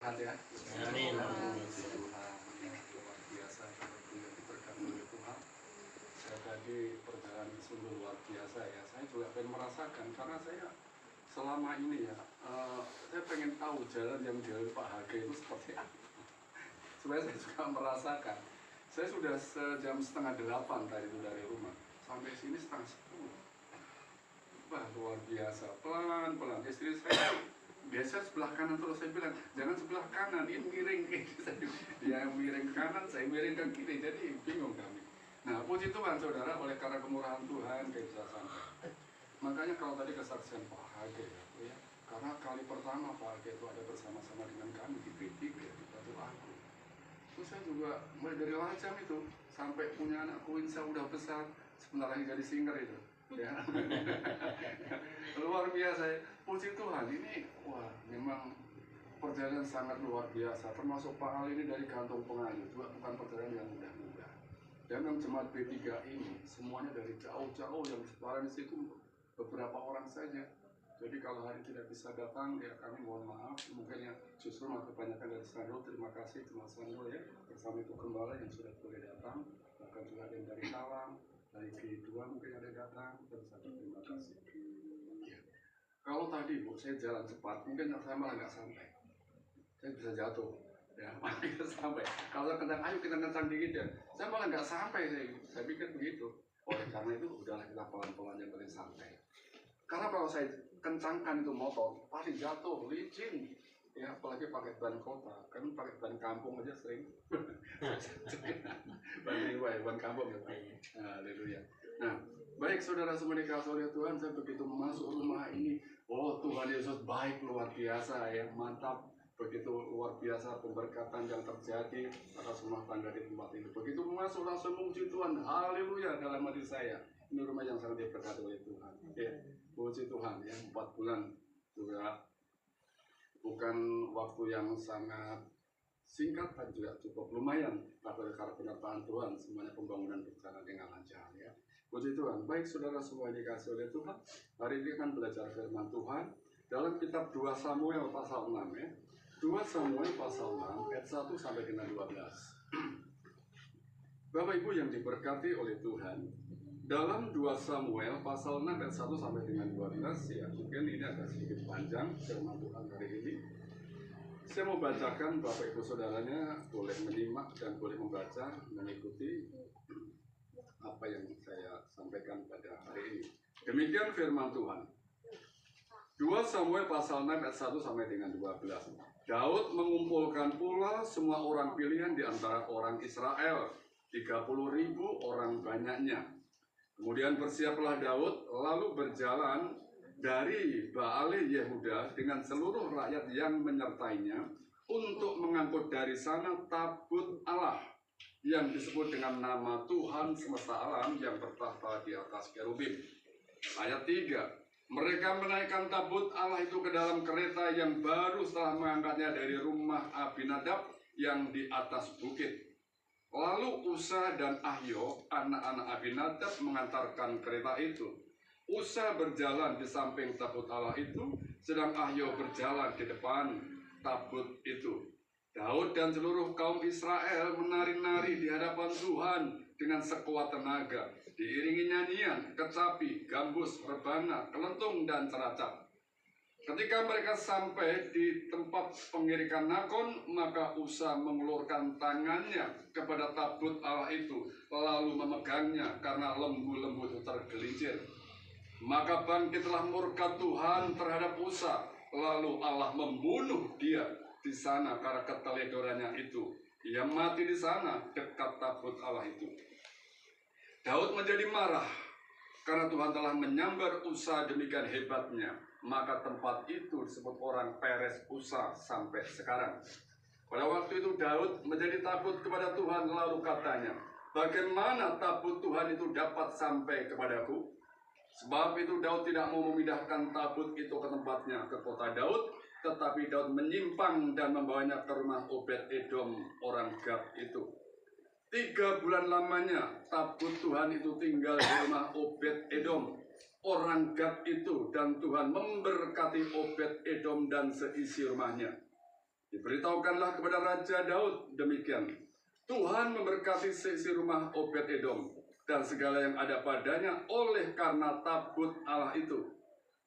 Ya. Amin. Tuhan yang luar biasa yang diberkati oleh Tuhan. Saya tadi perjalanan sungguh luar biasa ya. Saya juga pengen merasakan karena saya selama ini ya, saya pengen tahu jalan yang jalan Pak Hage itu seperti apa. Supaya saya juga merasakan. Saya sudah sejam setengah 8 tadi itu dari rumah sampai sini setengah 10. Wah luar biasa, pelan-pelan. Istri saya biasa sebelah kanan terus, saya bilang jangan sebelah kanan, ini miring. Dia miring ke kanan, saya miring ke kiri, jadi bingung kami. Nah puji Tuhan saudara, oleh karena kemurahan Tuhan saya bisa sampai. Makanya kalau tadi kesaksian Pak Hage ya, karena kali pertama Pak Hage itu ada bersama-sama dengan kami di P3 di Batu Agung. Terus saya juga mulai dari lajang itu sampai punya anak Insa udah besar, sebentar lagi jadi singer itu. Ya. Luar biasa, puji Tuhan ini, wah memang perjalanan sangat luar biasa. Termasuk Pak Ali ini dari Kantong Pengayu juga bukan perjalanan yang mudah-mudah. Dan yang jemaat B3 ini semuanya dari jauh-jauh, yang sebarang di situ beberapa orang saja. Jadi kalau hari tidak bisa datang ya kami mohon maaf. Mungkin yang justru kebanyakan dari Sandro, terima kasih Mas Sandro ya bersama itu Gembala yang sudah boleh datang. Bahkan juga ada yang dari Talang, dari G2 mungkin ada yang datang, dan satu terima kasih. Ya. Kalau tadi Bu, saya jalan cepat, mungkin saya malah nggak sampai. Saya bisa jatuh, ya malah nggak sampai. Kalau kencang, ayo kita kencang dikit ya. Saya malah nggak sampai, saya pikir begitu. Oleh karena itu, udahlah kita pelan-pelan yang penting sampai. Karena kalau saya kencangkan itu motor, pasti jatuh, licin. Ya, apalagi pakai ban kota, kan pakai ban kampung aja sering. Ban riwayat, ban kampung ya Pak. Haleluya. Nah, baik saudara semua dikasih oleh Tuhan, saya begitu masuk rumah ini, oh Tuhan Yesus baik luar biasa ya, mantap. Begitu luar biasa pemberkatan yang terjadi atas rumah tangga di tempat ini. Begitu masuk langsung memuji Tuhan, haleluya dalam hati saya. Ini rumah yang sangat diberkati oleh Tuhan. Ya, puji Tuhan ya, 4 bulan juga bukan waktu yang sangat singkat dan juga cukup lumayan, tapi karena penyertaan Tuhan semuanya pembangunan berjalan dengan lancar ya. Puji Tuhan. Baik saudara semua dikasih oleh Tuhan, hari ini akan belajar firman Tuhan dalam kitab 2 Samuel pasal 6 ya. 2 Samuel pasal 6 ayat 1 sampai dengan 12. Bapak Ibu yang diberkati oleh Tuhan, dalam 2 Samuel pasal 6 ayat 1 sampai dengan 12 ya, mungkin ini agak sedikit panjang firman Tuhan hari ini. Saya mau bacakan, Bapak Ibu Saudaranya boleh menyimak dan boleh membaca, mengikuti apa yang saya sampaikan pada hari ini. Demikian firman Tuhan. 2 Samuel pasal 6 ayat 1 sampai dengan 12. Daud mengumpulkan pula semua orang pilihan di antara orang Israel, 30.000 orang banyaknya. Kemudian bersiaplah Daud lalu berjalan dari Baale Yehuda dengan seluruh rakyat yang menyertainya untuk mengangkut dari sana tabut Allah yang disebut dengan nama Tuhan semesta alam yang bertahta di atas kerubim. Ayat 3. Mereka menaikkan tabut Allah itu ke dalam kereta yang baru setelah mengangkatnya dari rumah Abinadab yang di atas bukit. Lalu Usa dan Ahyo, anak-anak Abinadab, mengantarkan kereta itu. Usa berjalan di samping tabut Allah itu, sedang Ahyo berjalan di depan tabut itu. Daud dan seluruh kaum Israel menari-nari di hadapan Tuhan dengan sekuat tenaga, diiringi nyanyian, kecapi, gambus, rebana, kelentung, dan ceracap. Ketika mereka sampai di tempat pengirikan Nakon, maka Usa mengulurkan tangannya kepada tabut Allah itu, lalu memegangnya karena lembu-lembu itu tergelincir. Maka bangkitlah murka Tuhan terhadap Usa, lalu Allah membunuh dia di sana karena keteledorannya itu. Ia mati di sana dekat tabut Allah itu. Daud menjadi marah karena Tuhan telah menyambar Usa demikian hebatnya. Maka tempat itu disebut orang Peres Usa sampai sekarang. Pada waktu itu Daud menjadi takut kepada Tuhan, lalu katanya, bagaimana tabut Tuhan itu dapat sampai kepadaku? Sebab itu Daud tidak mau memindahkan tabut itu ke tempatnya, ke kota Daud, tetapi Daud menyimpang dan membawanya ke rumah Obed Edom orang Gad itu. 3 bulan lamanya tabut Tuhan itu tinggal di rumah Obed Edom orang Gad itu, dan Tuhan memberkati Obed Edom dan seisi rumahnya. Diberitahukanlah kepada Raja Daud demikian, Tuhan memberkati seisi rumah Obed-Edom dan segala yang ada padanya oleh karena tabut Allah itu.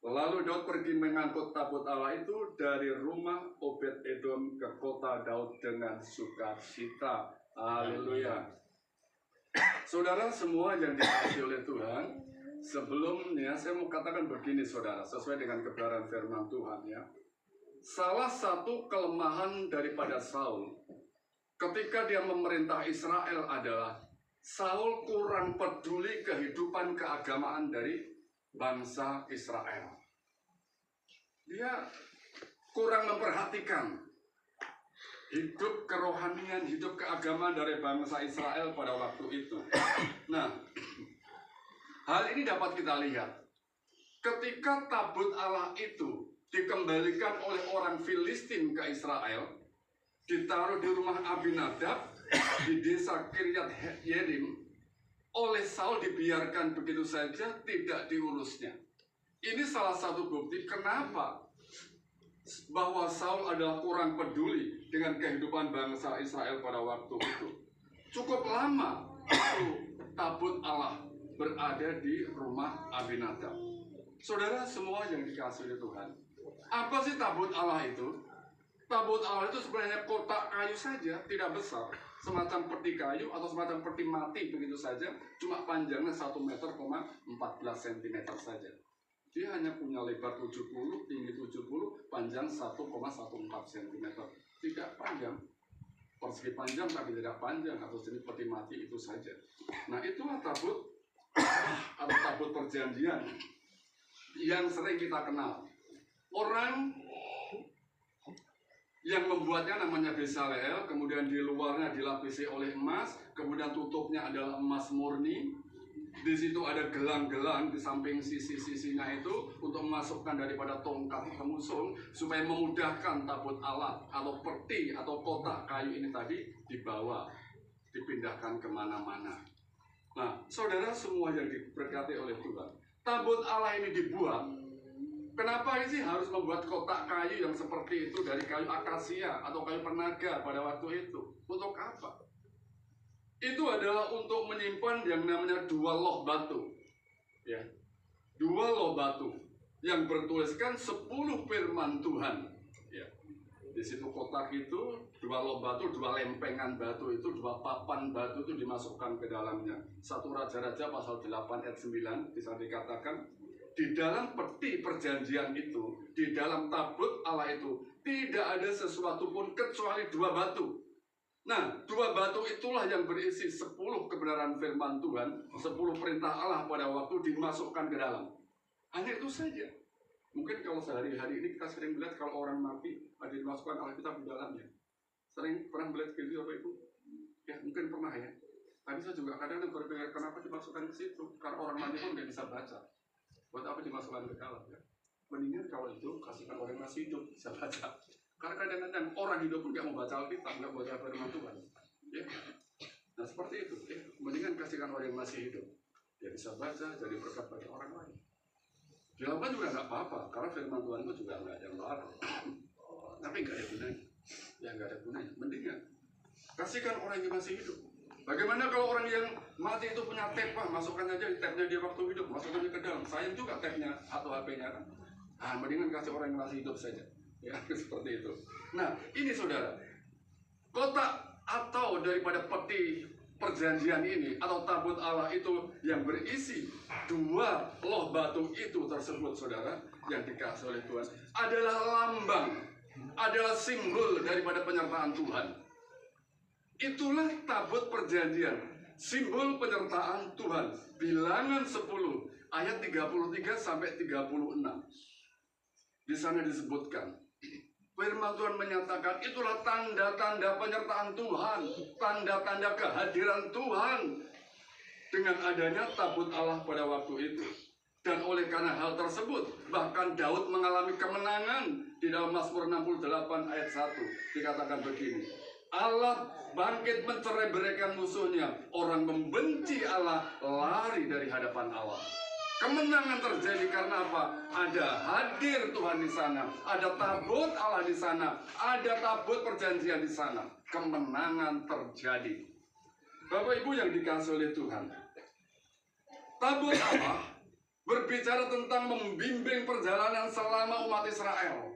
Lalu Daud pergi mengangkut tabut Allah itu dari rumah Obed-Edom ke kota Daud dengan sukacita. Haleluya. Saudara semua yang dikasihi oleh Tuhan, sebelumnya saya mau katakan begini saudara, sesuai dengan kebenaran firman Tuhan ya. Salah satu kelemahan daripada Saul ketika dia memerintah Israel adalah Saul kurang peduli kehidupan keagamaan dari bangsa Israel. Dia kurang memperhatikan hidup kerohanian, hidup keagamaan dari bangsa Israel pada waktu itu. Nah, hal ini dapat kita lihat ketika tabut Allah itu dikembalikan oleh orang Filistin ke Israel, ditaruh di rumah Abinadab di desa Kiryat Yerim, oleh Saul dibiarkan begitu saja, tidak diurusnya. Ini salah satu bukti kenapa bahwa Saul adalah kurang peduli dengan kehidupan bangsa Israel pada waktu itu. Cukup lama itu tabut Allah berada di rumah Abinadab. Saudara semua yang dikasihi Tuhan, apa sih tabut Allah itu? Tabut Allah itu sebenarnya kotak kayu saja, tidak besar, semacam peti kayu atau semacam peti mati begitu saja, cuma panjangnya 1 meter, 14 cm saja. Dia hanya punya lebar 70, tinggi 70, panjang 1,14 cm. Tidak panjang, persegi panjang tapi tidak panjang, atau jenis peti mati itu saja. Nah itulah tabut atau tabut perjanjian yang sering kita kenal. Orang yang membuatnya namanya Bezaleel, kemudian di luarnya dilapisi oleh emas, kemudian tutupnya adalah emas murni. Di situ ada gelang-gelang di samping sisi-sisinya itu untuk memasukkan daripada tongkat pengusung supaya memudahkan tabut Allah atau peti atau kotak kayu ini tadi dibawa, dipindahkan kemana-mana. Nah, saudara semua yang diberkati oleh Tuhan, tabut Allah ini dibuat. Kenapa sih harus membuat kotak kayu yang seperti itu dari kayu akasia atau kayu penaga pada waktu itu? Untuk apa? Itu adalah untuk menyimpan yang namanya 2 loh batu. Ya. 2 loh batu yang bertuliskan 10 firman Tuhan. Ya. Di situ kotak itu 2 loh batu, 2 lempengan batu itu, 2 papan batu itu dimasukkan ke dalamnya. 1 Raja-Raja pasal 8 ayat 9 bisa dikatakan, di dalam peti perjanjian itu, di dalam tabut Allah itu, tidak ada sesuatu pun kecuali 2 batu. Nah, 2 batu itulah yang berisi 10 kebenaran firman Tuhan, 10 perintah Allah pada waktu dimasukkan ke dalam. Hanya itu saja. Mungkin kalau sehari-hari ini kita sering melihat kalau orang mati ada dimasukkan Alkitab di dalamnya. Sering pernah melihat video apa itu? Ya, mungkin pernah ya. Tadi saya juga kadang-kadang berpikir kenapa dimasukkan ke situ? Karena orang mati pun tidak bisa baca. Buat apa dimasukkan ke dalam ya? Mendingan kalau itu kasihkan orang masih hidup bisa baca. Karena kadang-kadang orang hidup pun nggak mau baca Alkitab, nggak baca firman Tuhan. Ya. Nah seperti itu. Ya. Mendingan kasihkan orang yang masih hidup. Dia bisa baca, jadi berkat bagi orang lain. Dilakukan juga nggak apa-apa, karena firman Tuhan itu juga nggak yang larang. Tapi nggak ada gunanya. Ya nggak ada gunanya. Mendingan kasihkan orang yang masih hidup. Bagaimana kalau orang yang mati itu punya tape, Pak? Masukkan aja tape-nya dia waktu hidup, masukkan aja ke dalam. Sayang juga tape-nya atau HP-nya kan. Ah, mendingan kasih orang yang masih hidup saja. Ya, seperti itu. Nah, ini saudara, kotak atau daripada peti perjanjian ini atau tabut Allah itu yang berisi 2 loh batu itu tersebut, saudara, yang dikasih oleh Tuhan adalah lambang, adalah simbol daripada penyertaan Tuhan. Itulah tabut perjanjian, simbol penyertaan Tuhan. Bilangan 10 ayat 33 sampai 36. Di sana disebutkan, firman Tuhan menyatakan itulah tanda-tanda penyertaan Tuhan, tanda-tanda kehadiran Tuhan dengan adanya tabut Allah pada waktu itu. Dan oleh karena hal tersebut, bahkan Daud mengalami kemenangan di dalam Mazmur 68 ayat 1. Dikatakan begini, Allah bangkit mencerai-beraikan musuhnya. Orang membenci Allah lari dari hadapan Allah. Kemenangan terjadi karena apa? Ada hadir Tuhan di sana, ada tabut Allah di sana, ada tabut perjanjian di sana. Kemenangan terjadi. Bapak Ibu yang dikasihi oleh Tuhan, tabut Allah berbicara tentang membimbing perjalanan selama umat Israel.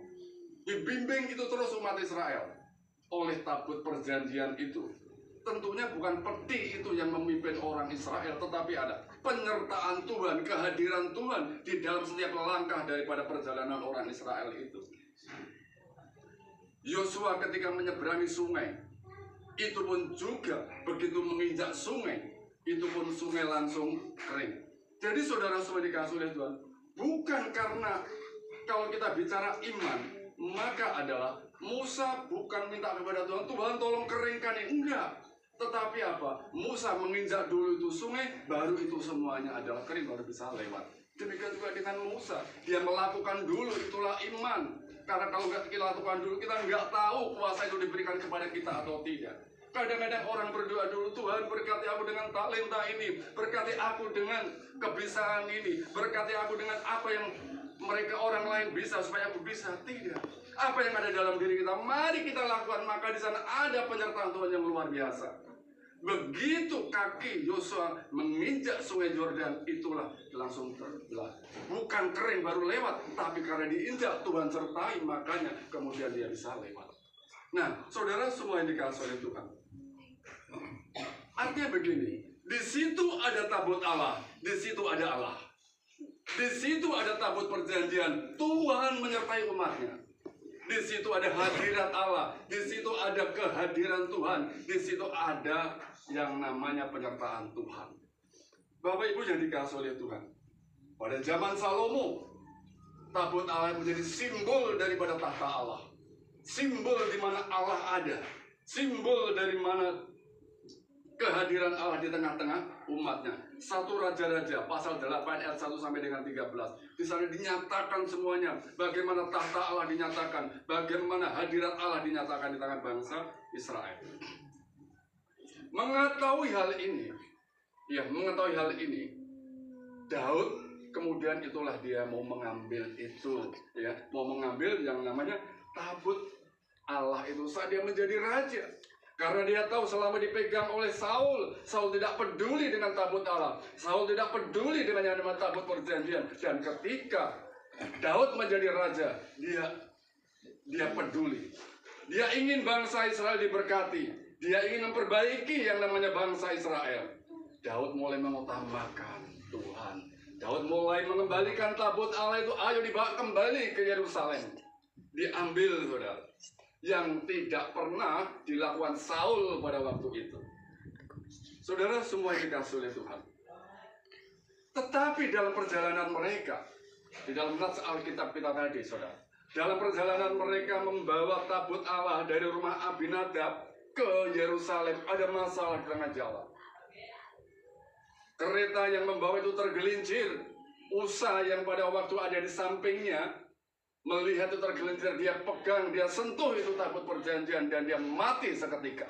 Dibimbing itu terus umat Israel oleh tabut perjanjian itu. Tentunya bukan peti itu yang memimpin orang Israel, tetapi ada penyertaan Tuhan, kehadiran Tuhan di dalam setiap langkah daripada perjalanan orang Israel itu. Yosua ketika menyeberangi sungai, itu pun juga begitu menginjak sungai, itu pun sungai langsung kering. Jadi saudara semua dikasihi oleh Tuhan, bukan karena kalau kita bicara iman, maka adalah Musa bukan minta kepada Tuhan, Tuhan tolong keringkan ini, enggak. Tetapi apa? Musa menginjak dulu itu sungai, baru itu semuanya adalah kering, baru bisa lewat. Demikian juga dengan Musa, dia melakukan dulu, itulah iman. Karena kalau nggak kita lakukan dulu, kita nggak tahu kuasa itu diberikan kepada kita atau tidak. Kadang-kadang orang berdoa dulu, Tuhan berkati aku dengan talenta ini, berkati aku dengan kebiasaan ini, berkati aku dengan apa yang mereka orang lain bisa supaya aku bisa. Tidak. Apa yang ada dalam diri kita, mari kita lakukan, maka di sana ada penyertaan Tuhan yang luar biasa. Begitu kaki Yosua menginjak sungai Yordan, itulah langsung terbelah. Bukan kering baru lewat, tapi karena diinjak Tuhan sertai, makanya kemudian dia bisa lewat. Nah, saudara semua yang dikasihi oleh Tuhan, artinya begini, di situ ada tabut Allah, di situ ada Allah. Di situ ada tabut perjanjian, Tuhan menyertai umatnya. Di situ ada hadirat Allah, di situ ada kehadiran Tuhan, di situ ada yang namanya penyertaan Tuhan. Bapak Ibu yang dikasihi oleh Tuhan, pada zaman Salomo, tabut Allah menjadi simbol daripada tahta Allah, simbol di mana Allah ada, simbol dari mana kehadiran Allah di tengah-tengah umatnya. 1 Raja-Raja pasal 8 ayat 1 sampai dengan 13. Di sana dinyatakan semuanya, bagaimana tahta Allah dinyatakan, bagaimana hadirat Allah dinyatakan di tangan bangsa Israel. Mengetahui hal ini, Daud kemudian itulah dia mau mengambil itu, ya, mau mengambil yang namanya tabut Allah itu saat dia menjadi raja. Karena dia tahu selama dipegang oleh Saul, Saul tidak peduli dengan tabut Allah, Saul tidak peduli dengan yang namanya tabut perjanjian. Dan ketika Daud menjadi raja, dia peduli. Dia ingin bangsa Israel diberkati, dia ingin memperbaiki yang namanya bangsa Israel. Daud mulai mengutamakan Tuhan. Daud mulai mengembalikan tabut Allah itu, ayo dibawa kembali ke Yerusalem. Diambil, saudara. Yang tidak pernah dilakukan Saul pada waktu itu. Saudara semua yang dikasihi oleh Tuhan. Tetapi dalam perjalanan mereka, di dalam nats Alkitab kita tadi, saudara, dalam perjalanan mereka membawa tabut Allah dari rumah Abinadab ke Yerusalem, ada masalah di tengah jalan. Kereta yang membawa itu tergelincir. Usa yang pada waktu ada di sampingnya melihat itu tergelincir, dia pegang, dia sentuh itu tabut perjanjian, dan dia mati seketika.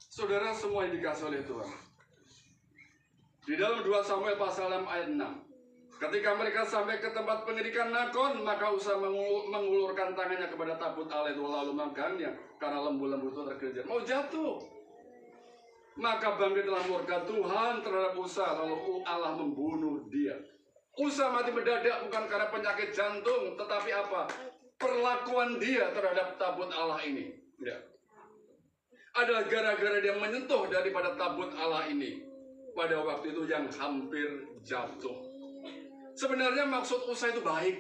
Saudara semua yang dikasihi oleh Tuhan, di dalam 2 Samuel pasal 6 ayat 6, ketika mereka sampai ke tempat pengedikan Nakon, maka Usa mengulurkan tangannya kepada tabut Allah itu, lalu megangnya, karena lembu-lembu itu tergelincir, mau jatuh. Maka bangkitlah murka Tuhan terhadap Usa, lalu Allah membunuh dia. Usa mati mendadak bukan karena penyakit jantung, tetapi apa? Perlakuan dia terhadap tabut Allah ini. Ya. Adalah gara-gara dia menyentuh daripada tabut Allah ini. Pada waktu itu yang hampir jatuh. Sebenarnya maksud Usa itu baik.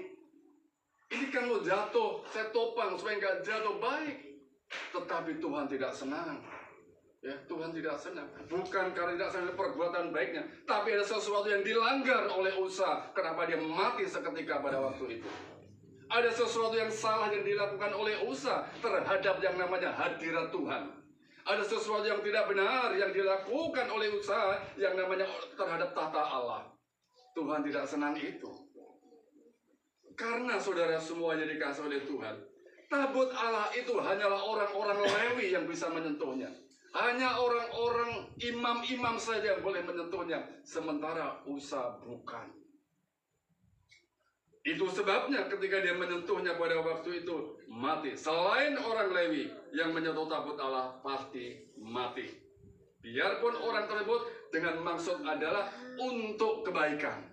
Ini kan lo jatuh, saya topang supaya nggak jatuh, baik. Tetapi Tuhan tidak senang. Ya, Tuhan tidak senang, bukan karena tidak senang perbuatan baiknya, tapi ada sesuatu yang dilanggar oleh Usa. Kenapa dia mati seketika pada waktu itu? Ada sesuatu yang salah yang dilakukan oleh Usa terhadap yang namanya hadirat Tuhan. Ada sesuatu yang tidak benar yang dilakukan oleh Usa yang namanya terhadap tahta Allah. Tuhan tidak senang itu. Karena saudara semuanya dikasihi oleh Tuhan, tabut Allah itu hanyalah orang-orang Lewi yang bisa menyentuhnya. Hanya orang-orang imam-imam saja yang boleh menyentuhnya, sementara Usa bukan. Itu sebabnya ketika dia menyentuhnya pada waktu itu mati. Selain orang Lewi yang menyentuh tabut Allah pasti mati. Biarpun orang tersebut dengan maksud adalah untuk kebaikan.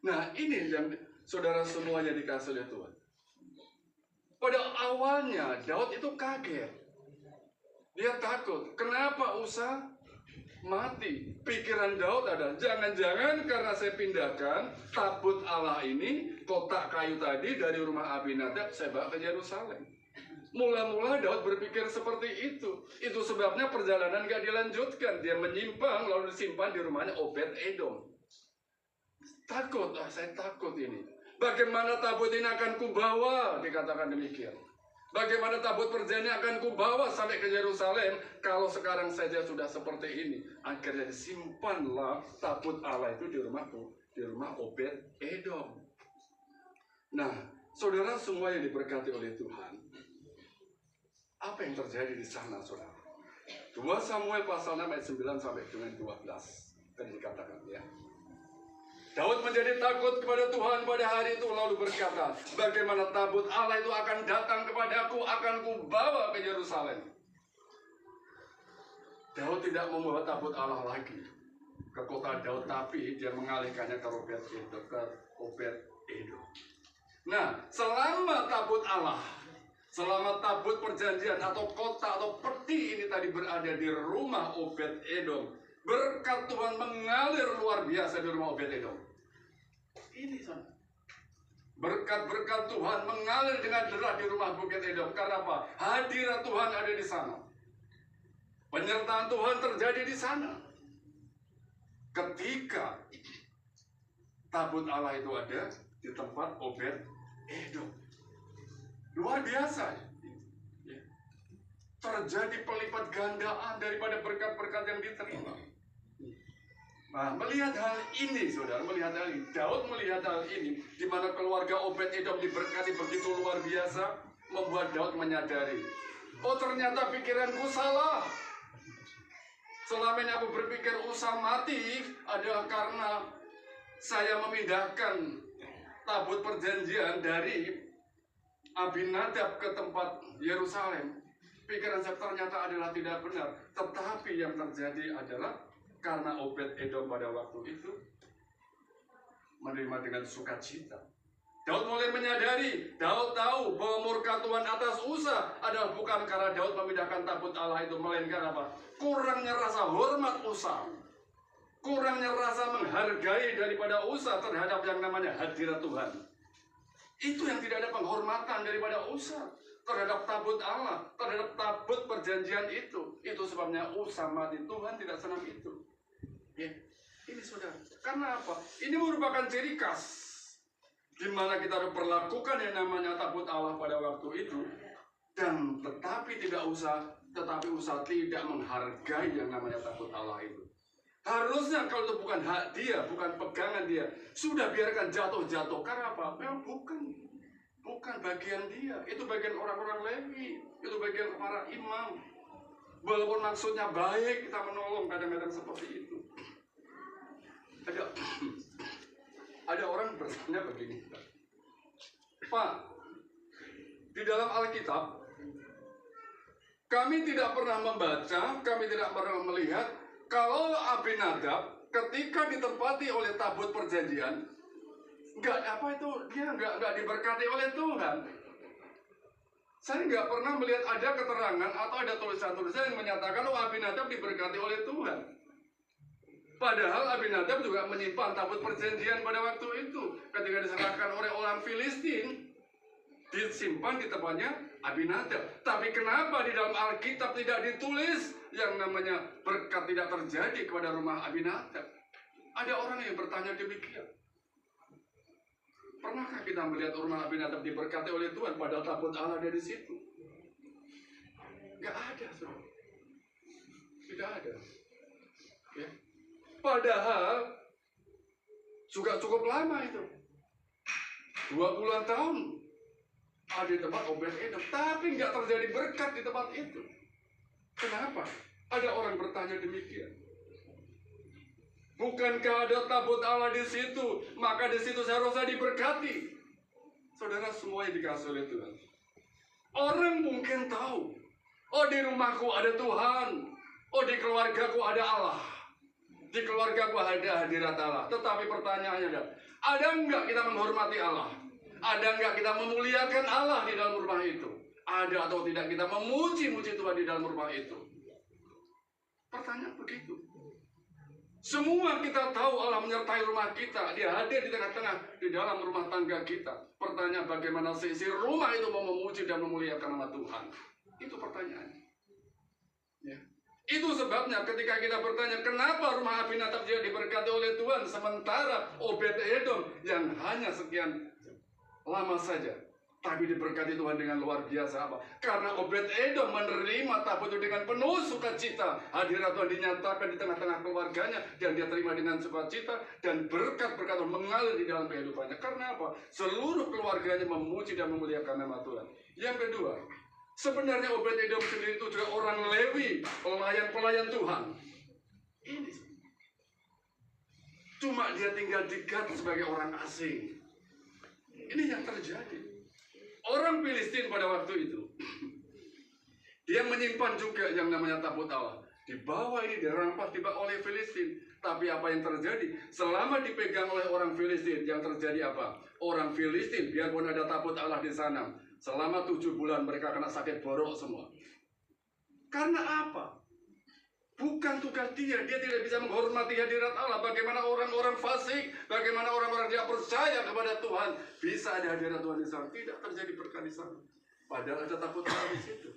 Nah, ini yang saudara semuanya dikasih oleh Tuhan. Pada awalnya Daud itu kaget. Dia takut. Kenapa Usa mati? Pikiran Daud adalah jangan-jangan karena saya pindahkan tabut Allah ini, kotak kayu tadi dari rumah Abinadab, saya bawa ke Yerusalem. Mula-mula Daud berpikir seperti itu. Itu sebabnya perjalanan gak dilanjutkan. Dia menyimpang lalu disimpan di rumahnya Obed Edom. Takut, saya takut ini. Bagaimana tabut ini akan kubawa? Dikatakan demikian. Bagaimana tabut perjanjian akan kubawa sampai ke Yerusalem kalau sekarang saja sudah seperti ini? Akhirnya disimpanlah tabut Allah itu di rumah Obed Edom. Nah, saudara semua yang diberkati oleh Tuhan, apa yang terjadi di sana, saudara? 2 Samuel pasal 6 ayat 9 sampai dengan 12 tadi dikatakan ya. Daud menjadi takut kepada Tuhan pada hari itu lalu berkata, bagaimana tabut Allah itu akan datang kepadaku, akan kubawa ke Yerusalem. Daud tidak membawa tabut Allah lagi ke kota Daud, tapi dia mengalihkannya ke Obed Edom. Nah, selama tabut Allah, selama tabut perjanjian atau kota atau peti ini tadi berada di rumah Obed Edom, berkat Tuhan mengalir luar biasa di rumah Obed Edom. Ini sana. Berkat-berkat Tuhan mengalir dengan deras di rumah Obed Edom. Karena apa? Hadirat Tuhan ada di sana. Penyertaan Tuhan terjadi di sana. Ketika tabut Allah itu ada di tempat Obed Edom. Luar biasa. Terjadi pelipat gandaan daripada berkat-berkat yang diterima. Nah, melihat hal ini, saudara, melihat hal ini, Daud melihat hal ini, di mana keluarga Obed Edom diberkati begitu luar biasa, membuat Daud menyadari, oh ternyata pikiranku salah. Selama ini aku berpikir Usa mati adalah karena saya memindahkan tabut perjanjian dari Abinadab ke tempat Yerusalem. Pikiran saya ternyata adalah tidak benar. Tetapi yang terjadi adalah karena Obed Edom pada waktu itu menerima dengan sukacita. Daud mulai menyadari, Daud tahu bahwa murka Tuhan atas Usa adalah bukan karena Daud memindahkan tabut Allah itu, melainkan apa? Kurangnya rasa hormat Usa, kurangnya rasa menghargai daripada Usa terhadap yang namanya hadirat Tuhan. Itu yang tidak ada penghormatan daripada Usa terhadap tabut Allah, terhadap tabut perjanjian itu. Itu sebabnya Usa mati. Tuhan tidak senang itu. Ya, ini saudara. Karena apa? Ini merupakan ciri khas di mana kita harus perlakukan yang namanya tabut Allah pada waktu itu, dan tetapi Usa tidak menghargai yang namanya tabut Allah itu. Harusnya kalau itu bukan hak dia, bukan pegangan dia, sudah biarkan jatuh-jatuh. Karena apa? Memang bukan bagian dia. Itu bagian orang-orang Lewi, itu bagian para imam. Walaupun maksudnya baik, kita menolong kadang-kadang seperti itu. Ada orang bertanya begini, Pak, di dalam Alkitab kami tidak pernah membaca, kami tidak pernah melihat kalau Abinadab ketika ditempati oleh tabut perjanjian, dia nggak diberkati oleh Tuhan. Saya nggak pernah melihat ada keterangan atau ada tulisan-tulisan yang menyatakan Abinadab diberkati oleh Tuhan. Padahal Abinadab juga menyimpan tabut perjanjian pada waktu itu. Ketika diserahkan oleh orang Filistin, disimpan di tempatnya Abinadab. Tapi kenapa di dalam Alkitab tidak ditulis yang namanya berkat tidak terjadi kepada rumah Abinadab? Ada orang yang bertanya demikian. Pernahkah kita melihat rumah Abinadab diberkati oleh Tuhan padahal tabut Allah ada di situ? Gak ada, saudara. Tidak ada. Ya. Padahal juga cukup lama itu, 20-an tahun ada di tempat Obed Edom, tapi nggak terjadi berkat di tempat itu. Kenapa? Ada orang bertanya demikian. Bukankah ada tabut Allah di situ? Maka di situ seharusnya diberkati. Saudara, semua yang dikasih oleh Tuhan. Orang mungkin tahu, oh di rumahku ada Tuhan, oh di keluargaku ada Allah, di keluargaku ada hadirat Allah. Tetapi pertanyaannya ada enggak kita menghormati Allah? Ada enggak kita memuliakan Allah di dalam rumah itu? Ada atau tidak kita memuji-muji Tuhan di dalam rumah itu? Pertanyaan begitu. Semua kita tahu Allah menyertai rumah kita. Dia hadir di tengah-tengah, di dalam rumah tangga kita. Pertanyaan bagaimana seisi rumah itu mau memuji dan memuliakan nama Tuhan? Itu pertanyaannya. Ya. Itu sebabnya ketika kita bertanya, kenapa rumah Abinadab dia diberkati oleh Tuhan, sementara Obed-Edom yang hanya sekian lama saja, tapi diberkati Tuhan dengan luar biasa apa? Karena Obed-Edom menerima tabut itu dengan penuh sukacita. Hadirat Tuhan dinyatakan di tengah-tengah keluarganya, dan dia terima dengan sukacita, dan berkat-berkat mengalir di dalam kehidupannya. Karena apa? Seluruh keluarganya memuji dan memuliakan nama Tuhan. Yang kedua, sebenarnya Obed-Edom sendiri itu juga orang Lewi, pelayan-pelayan Tuhan. Ini cuma dia tinggal di Gad sebagai orang asing. Ini yang terjadi. Orang Filistin pada waktu itu, dia menyimpan juga yang namanya tabut Allah. Di bawah ini dirampas oleh Filistin. Tapi apa yang terjadi? Selama dipegang oleh orang Filistin, yang terjadi apa? Orang Filistin, biarpun ada tabut Allah di sana, selama 7 bulan mereka kena sakit borok semua. Karena apa? Bukan tugas dia tidak bisa menghormati hadirat Allah. Bagaimana orang-orang fasik, bagaimana orang-orang tidak percaya kepada Tuhan bisa ada hadirat Tuhan di sana? Tidak terjadi berkat di sana. Padahal ada takut Allah di situ.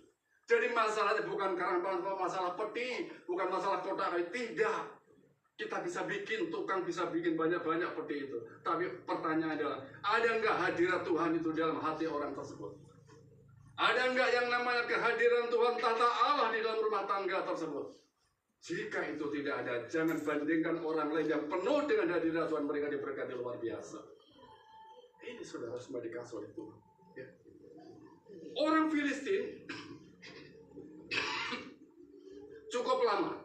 Jadi masalahnya bukan karena masalah peti, bukan masalah kotak, tidak. Kita bisa bikin, tukang bisa bikin banyak-banyak peti itu. Tapi pertanyaan adalah, ada enggak hadirat Tuhan itu dalam hati orang tersebut? Ada enggak yang namanya kehadiran Tuhan, tata Allah di dalam rumah tangga tersebut? Jika itu tidak ada, jangan bandingkan orang lain yang penuh dengan hadirat Tuhan, mereka diberkati luar biasa. Ini saudara semua dikasih oleh Tuhan. Ya. Orang Filistin cukup lama,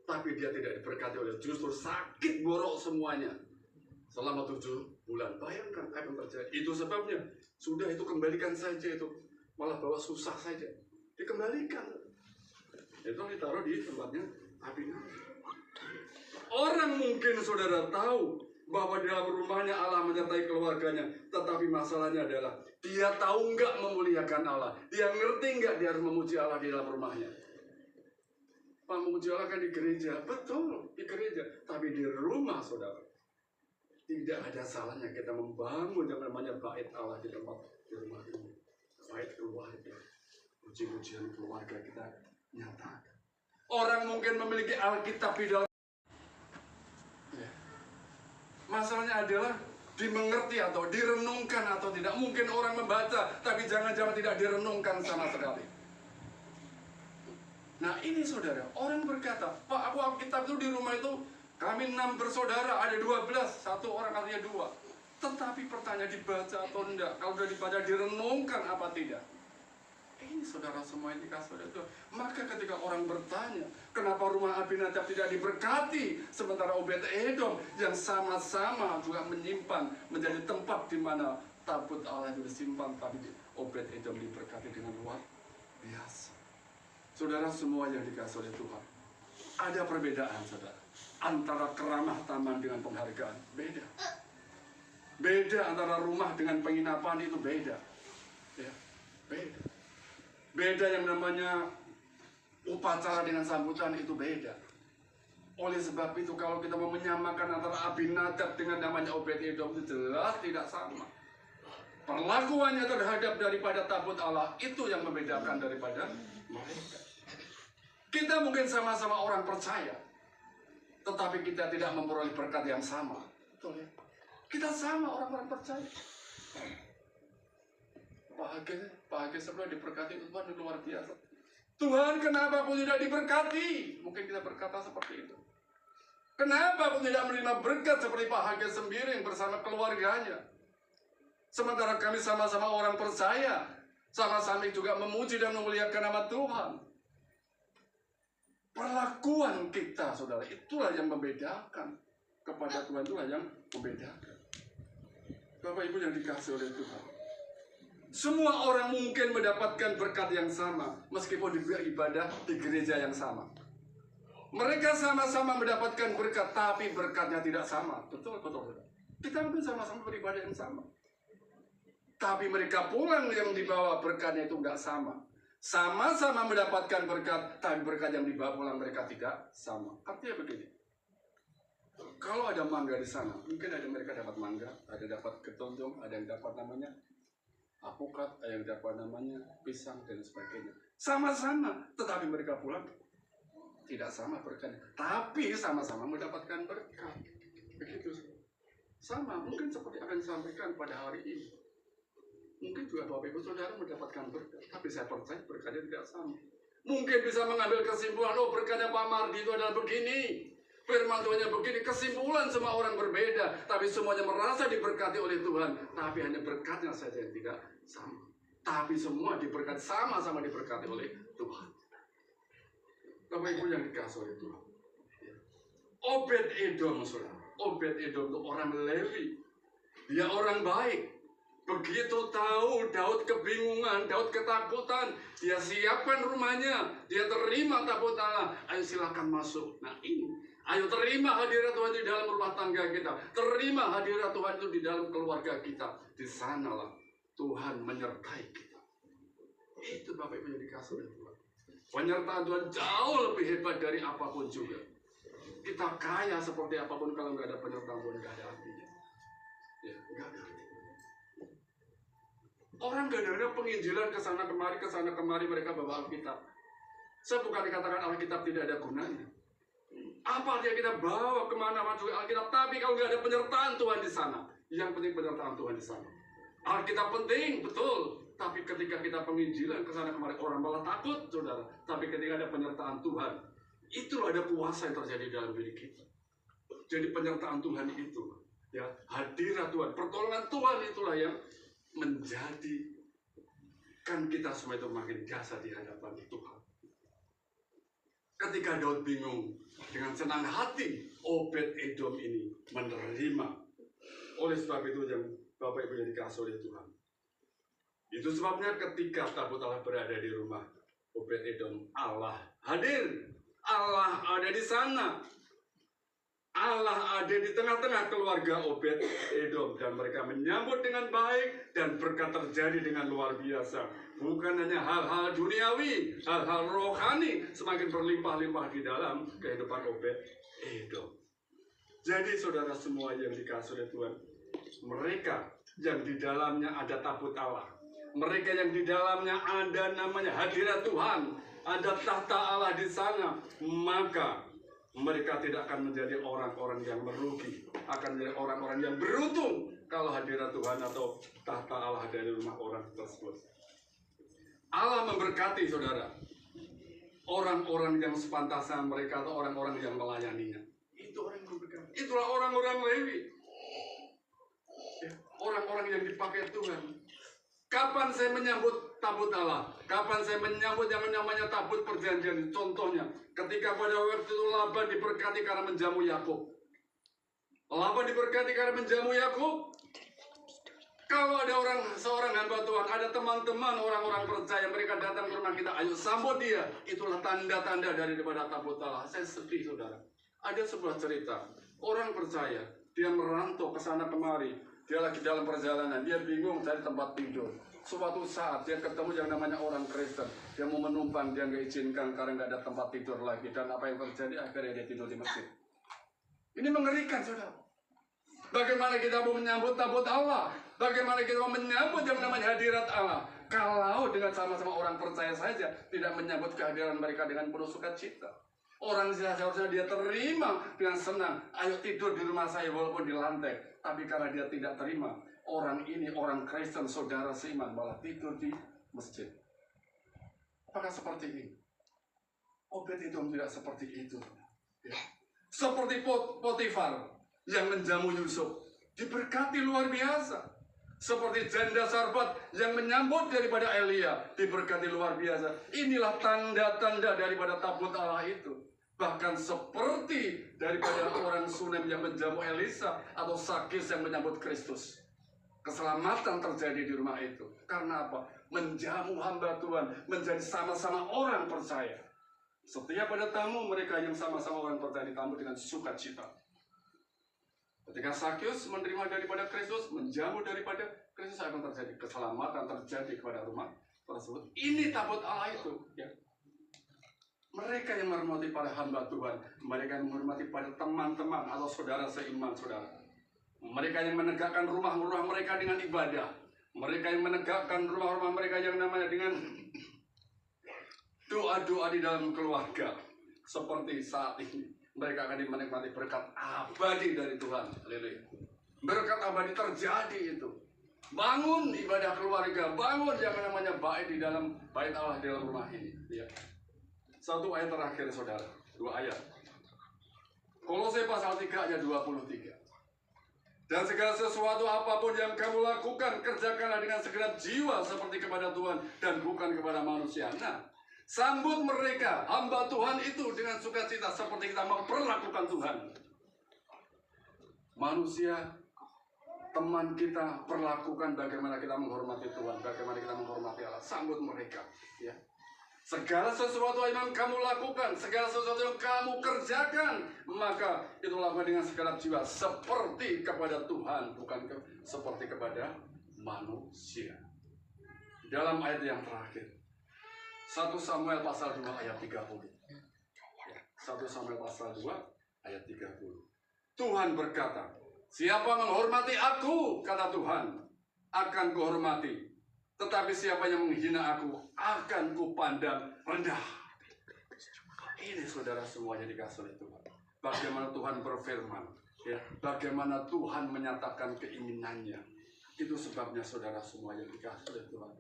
tapi dia tidak diberkati oleh, justru sakit borok semuanya selama 7 bulan. Bayangkan apa yang terjadi. Itu sebabnya sudah itu kembalikan saja, itu malah bawa susah saja, dikembalikan. Itu ditaruh di tempatnya Abinadab. Orang mungkin saudara tahu bahwa di dalam rumahnya Allah menyertai keluarganya, tetapi masalahnya adalah dia tahu enggak memuliakan Allah. Dia ngerti enggak dia harus memuji Allah di dalam rumahnya. Pak, memuji Allah kan di gereja, betul di gereja, tapi di rumah saudara tidak ada salahnya kita membangun yang namanya bait Allah di tempat di rumah ini. Bait keluarga, puji-pujian keluarga kita nyatakan. Orang mungkin memiliki Alkitab di dalam. Ya. Masalahnya adalah dimengerti atau direnungkan atau tidak. Mungkin orang membaca, tapi jangan-jangan tidak direnungkan sama sekali. Nah ini saudara, orang berkata, Pak, aku Alkitab itu di rumah itu, kami 6 bersaudara, ada 12, satu orang artinya 2. Tetapi pertanyaan dibaca atau tidak, kalau sudah dibaca direnungkan apa tidak? Ini saudara semua yang dikasih oleh Tuhan. Maka ketika orang bertanya, kenapa rumah Abinadab tidak diberkati, sementara Obed-Edom yang sama-sama juga menyimpan menjadi tempat di mana tabut Allah itu disimpan, tapi Obed-Edom diberkati dengan luar biasa. Saudara semua yang dikasih oleh Tuhan, ada perbedaan saudara antara keramah taman dengan penghargaan. Beda antara rumah dengan penginapan, itu beda. Ya, beda. Beda yang namanya upacara dengan sambutan, itu beda. Oleh sebab itu kalau kita mau menyamakan antara Abinadab dengan namanya Obed-Edom, itu jelas tidak sama. Perlakuannya terhadap daripada tabut Allah itu yang membedakan daripada mereka. Kita mungkin sama-sama orang percaya, tetapi kita tidak memperoleh berkat yang sama. Betul ya? Kita sama orang-orang percaya. Bahagia sebelah diberkati Tuhan luar biasa. Tuhan, kenapa aku tidak diberkati? Mungkin kita berkata seperti itu. Kenapa aku tidak menerima berkat seperti Pak Hage Sembiring bersama keluarganya? Sementara kami sama-sama orang percaya, sama-sama juga memuji dan memuliakan nama Tuhan. Perlakuan kita, saudara, itulah yang membedakan. Kepada Tuhan itulah yang membedakan. Bapak Ibu yang dikasih oleh Tuhan, semua orang mungkin mendapatkan berkat yang sama, meskipun beribadah di gereja yang sama. Mereka sama-sama mendapatkan berkat, tapi berkatnya tidak sama. Betul, betul. Kita mungkin sama-sama beribadah yang sama, tapi mereka pulang yang dibawa berkatnya itu tidak sama. Sama-sama mendapatkan berkat, tapi berkat yang dibawa pulang mereka tidak sama. Artinya begini, kalau ada mangga di sana, mungkin ada mereka dapat mangga, ada dapat ketonjong, ada yang dapat namanya apokat, ada yang dapat namanya pisang, dan sebagainya. Sama-sama, tetapi mereka pulang tidak sama berkatnya, tapi sama-sama mendapatkan berkat. Begitu. Sama, mungkin seperti akan disampaikan pada hari ini. Mungkin juga Bapak Ibu Saudara mendapatkan berkat, tapi saya percaya berkatnya tidak sama. Mungkin bisa mengambil kesimpulan, oh berkatnya Pak Mardi itu adalah begini, firman Tuhannya begini. Kesimpulan semua orang berbeda, tapi semuanya merasa diberkati oleh Tuhan. Tapi hanya berkatnya saja yang tidak sama. Tapi semua diberkati, sama-sama diberkati oleh Tuhan. Bapak Ibu yang dikasih oleh Tuhan, Obed-Edom, saudara. Obed-Edom itu orang Lewi. Dia orang baik. Begitu tahu Daud kebingungan, Daud ketakutan, dia siapkan rumahnya, dia terima tabut Allah. Ayo silakan masuk. Nah ini, ayo terima hadirat Tuhan di dalam rumah tangga kita, terima hadirat Tuhan itu di dalam keluarga kita. Di sanalah Tuhan menyertai kita. Itu Bapak Ibu yang dikasih oleh Tuhan. Penyertaan Tuhan jauh lebih hebat dari apapun juga. Kita kaya seperti apapun, kalau nggak ada penyertaan Tuhan nggak ada artinya. Ya, nggak ada. Orang gak penginjilan kesana kemari mereka bawa Alkitab. Saya bukan dikatakan Alkitab tidak ada gunanya. Apa artinya kita bawa kemana-mana juga Alkitab, tapi kalau nggak ada penyertaan Tuhan di sana, yang penting penyertaan Tuhan di sana. Alkitab penting, betul. Tapi ketika kita penginjilan kesana kemari, orang malah takut, saudara. Tapi ketika ada penyertaan Tuhan, itulah ada kuasa yang terjadi dalam diri kita. Jadi penyertaan Tuhan itu, ya, hadirat Tuhan, pertolongan Tuhan itulah yang menjadikan kita semua itu makin jasa di hadapan Tuhan. Ketika Daud bingung, dengan senang hati Obed-Edom ini menerima. Oleh sebab itu yang Bapak Ibu yang dikasih oleh Tuhan, itu sebabnya ketika tabut Allah berada di rumah Obed-Edom, Allah hadir, Allah ada di sana. Allah ada di tengah-tengah keluarga Obed-Edom, dan mereka menyambut dengan baik, dan berkat terjadi dengan luar biasa. Bukan hanya hal-hal duniawi, hal-hal rohani semakin berlimpah-limpah di dalam kehidupan Obed-Edom. Jadi saudara semua yang dikasih oleh Tuhan, mereka yang di dalamnya ada tabut Allah, mereka yang di dalamnya ada namanya hadirat Tuhan, ada tahta Allah di sana, maka mereka tidak akan menjadi orang-orang yang merugi, akan menjadi orang-orang yang beruntung kalau hadirat Tuhan atau tahta Allah ada di rumah orang tersebut. Allah memberkati saudara, orang-orang yang sepantasnya mereka atau orang-orang yang melayaninya. Itu orang yang memberkati. Itulah orang-orang Lewi, ya, orang-orang yang dipakai Tuhan. Kapan saya menyambut tabut Allah? Kapan saya menyambut yang namanya tabut perjanjian? Contohnya, ketika pada waktu itu Laban diberkati karena menjamu Yakub. Laban diberkati karena menjamu Yakub. Kalau ada seorang hamba Tuhan, ada teman-teman orang-orang percaya, mereka datang ke rumah kita, ayo sambut dia. Itulah tanda-tanda daripada tabut Allah. Saya sedih saudara. Ada sebuah cerita, orang percaya, dia merantau ke sana kemari. Dia lagi dalam perjalanan, dia bingung cari tempat tidur. Suatu saat dia ketemu yang namanya orang Kristen. Dia mau menumpang, dia nggak izinkan karena nggak ada tempat tidur lagi. Dan apa yang terjadi? Akhirnya dia tidur di masjid. Ini mengerikan, saudara. Bagaimana kita mau menyambut tabut Allah? Bagaimana kita mau menyambut yang namanya hadirat Allah? Kalau dengan sama-sama orang percaya saja tidak menyambut kehadiran mereka dengan penuh sukacita. Orang seharusnya dia terima dengan senang. Ayo tidur di rumah saya walaupun di lantai. Tapi karena dia tidak terima, orang ini, orang Kristen, saudara seiman, malah tidur di masjid. Apakah seperti ini? Obed-Edom tidak seperti itu. Ya. Seperti Potifar yang menjamu Yusuf. Diberkati luar biasa. Seperti janda Sarfat yang menyambut daripada Elia, diberkati luar biasa. Inilah tanda-tanda daripada tabut Allah itu. Bahkan seperti daripada orang Sunem yang menjamu Elisa, atau Sakis yang menyambut Kristus. Keselamatan terjadi di rumah itu. Karena apa? Menjamu hamba Tuhan, menjadi sama-sama orang percaya. Setiap ada tamu, mereka yang sama-sama orang percaya ditamu dengan sukacita. Ketika Sakyus menerima daripada Kristus, menjamu daripada Kristus, akan terjadi keselamatan terjadi kepada rumah tersebut. Ini tabut Allah itu. Ya. Mereka yang menghormati pada hamba Tuhan, mereka yang menghormati pada teman-teman atau saudara seiman saudara. Mereka yang menegakkan rumah-rumah mereka dengan ibadah. Mereka yang menegakkan rumah-rumah mereka yang namanya dengan doa-doa di dalam keluarga. Seperti saat ini. Mereka akan menikmati berkat abadi dari Tuhan. Haleluya. Berkat abadi terjadi itu. Bangun ibadah keluarga, bangun yang namanya bait di dalam bait Allah di dalam rumah ini. Ya. Satu ayat terakhir saudara, 2 ayat. Kolose pasal 3 ayat 23. Dan segala sesuatu apapun yang kamu lakukan, kerjakanlah dengan segenap jiwa seperti kepada Tuhan dan bukan kepada manusia. Nah, sambut mereka, hamba Tuhan itu dengan sukacita seperti kita memperlakukan Tuhan. Manusia, teman kita, perlakukan bagaimana kita menghormati Tuhan, bagaimana kita menghormati Allah. Sambut mereka. Ya. Segala sesuatu yang kamu lakukan, segala sesuatu yang kamu kerjakan, maka itu lakukan dengan segenap jiwa seperti kepada Tuhan, bukan seperti kepada manusia. Dalam ayat yang terakhir, 1 Samuel pasal 2 ayat 30. 1 Samuel pasal 2 ayat 30. Tuhan berkata, siapa menghormati aku, kata Tuhan, akan kuhormati. Tetapi siapa yang menghina aku, akan kupandang rendah. Ini saudara semuanya dikasih oleh Tuhan. Bagaimana Tuhan berfirman. Ya, bagaimana Tuhan menyatakan keinginannya. Itu sebabnya saudara semuanya dikasih oleh Tuhan.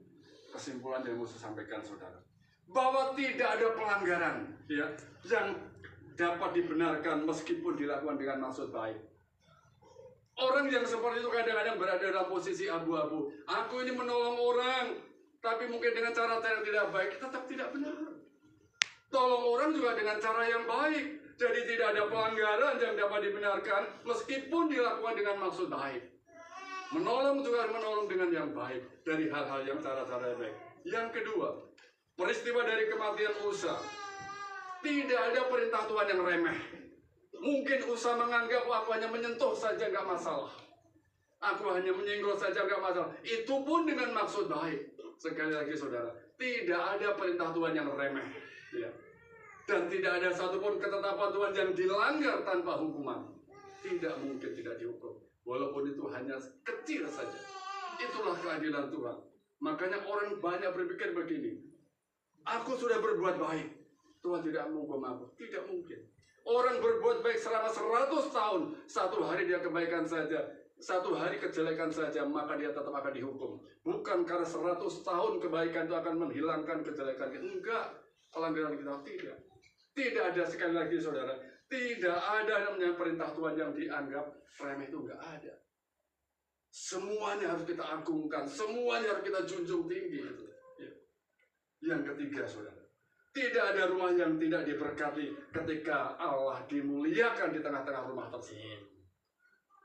Kesimpulan yang mau saya sampaikan saudara. Bahwa tidak ada pelanggaran ya, yang dapat dibenarkan meskipun dilakukan dengan maksud baik. Orang yang seperti itu kadang-kadang berada dalam posisi abu-abu. Aku ini menolong orang, tapi mungkin dengan cara yang tidak baik, tetap tidak benar. Tolong orang juga dengan cara yang baik. Jadi tidak ada pelanggaran yang dapat dibenarkan meskipun dilakukan dengan maksud baik. Menolong juga menolong dengan yang baik dari hal-hal yang cara-cara yang baik. Yang kedua, peristiwa dari kematian Usa. Tidak ada perintah Tuhan yang remeh. Mungkin Usa menganggap aku hanya menyentuh saja nggak masalah. Aku hanya menyinggol saja nggak masalah. Itu pun dengan maksud baik. Sekali lagi saudara, tidak ada perintah Tuhan yang remeh. Ya. Dan tidak ada satupun ketetapan Tuhan yang dilanggar tanpa hukuman. Tidak mungkin tidak dihukum. Walaupun itu hanya kecil saja. Itulah keadilan Tuhan. Makanya orang banyak berpikir begini. Aku sudah berbuat baik. Tuhan tidak menghukum aku. Tidak mungkin. Orang berbuat baik selama 100 tahun. Satu hari dia kebaikan saja. Satu hari kejelekan saja. Maka dia tetap akan dihukum. Bukan karena 100 tahun kebaikan itu akan menghilangkan kejelekan. Enggak. Pelanggaran kita tidak. Tidak ada sekali lagi saudara. Tidak ada namanya perintah Tuhan yang dianggap remeh itu enggak ada. Semuanya harus kita agungkan. Semuanya harus kita junjung tinggi. Yang ketiga saudara. Tidak ada rumah yang tidak diberkati ketika Allah dimuliakan di tengah-tengah rumah tersebut.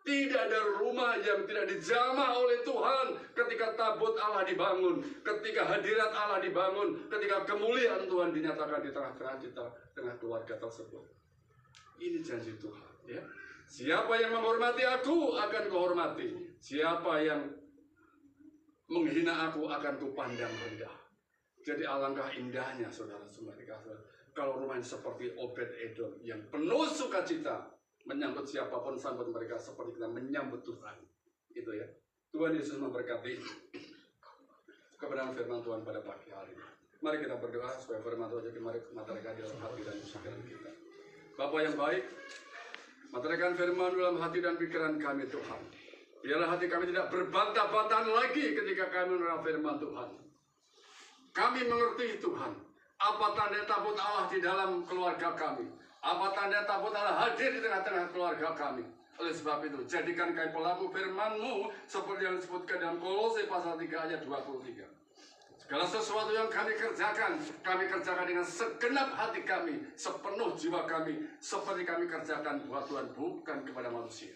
Tidak ada rumah yang tidak dijamah oleh Tuhan ketika tabut Allah dibangun, ketika hadirat Allah dibangun, ketika kemuliaan Tuhan dinyatakan di tengah keluarga tersebut. Ini janji Tuhan. Ya. Siapa yang menghormati aku akan kuhormati. Siapa yang menghina aku akan kupandang rendah. Jadi alangkah indahnya saudara semua dikasih. Kalau rumahnya seperti Obed-Edom yang penuh sukacita menyambut siapapun, sambut mereka seperti kita menyambut Tuhan. Itu ya. Tuhan Yesus memberkati kebenaran firman Tuhan pada pagi hari ini. Mari kita berdoa supaya firman Tuhan jadi materikan dalam hati dan pikiran kita. Bapa yang baik, materikan firman dalam hati dan pikiran kami Tuhan. Biarlah hati kami tidak berbantah-bantahan lagi ketika kami menerima firman Tuhan. Kami mengerti Tuhan, apa tanda tabut Allah di dalam keluarga kami. Apa tanda tabut Allah hadir di tengah-tengah keluarga kami. Oleh sebab itu, jadikan kami pelaku firman-Mu seperti yang disebutkan dalam Kolose pasal 3 ayat 23. Segala sesuatu yang kami kerjakan dengan segenap hati kami, sepenuh jiwa kami, seperti kami kerjakan buat Tuhan, bukan kepada manusia.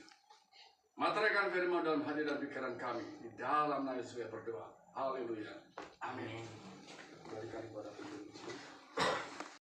Materaikan firman dalam hati dan pikiran kami, di dalam nama Yesus berdoa. Haleluya. Amin. Kembalikan kepada Tuhan.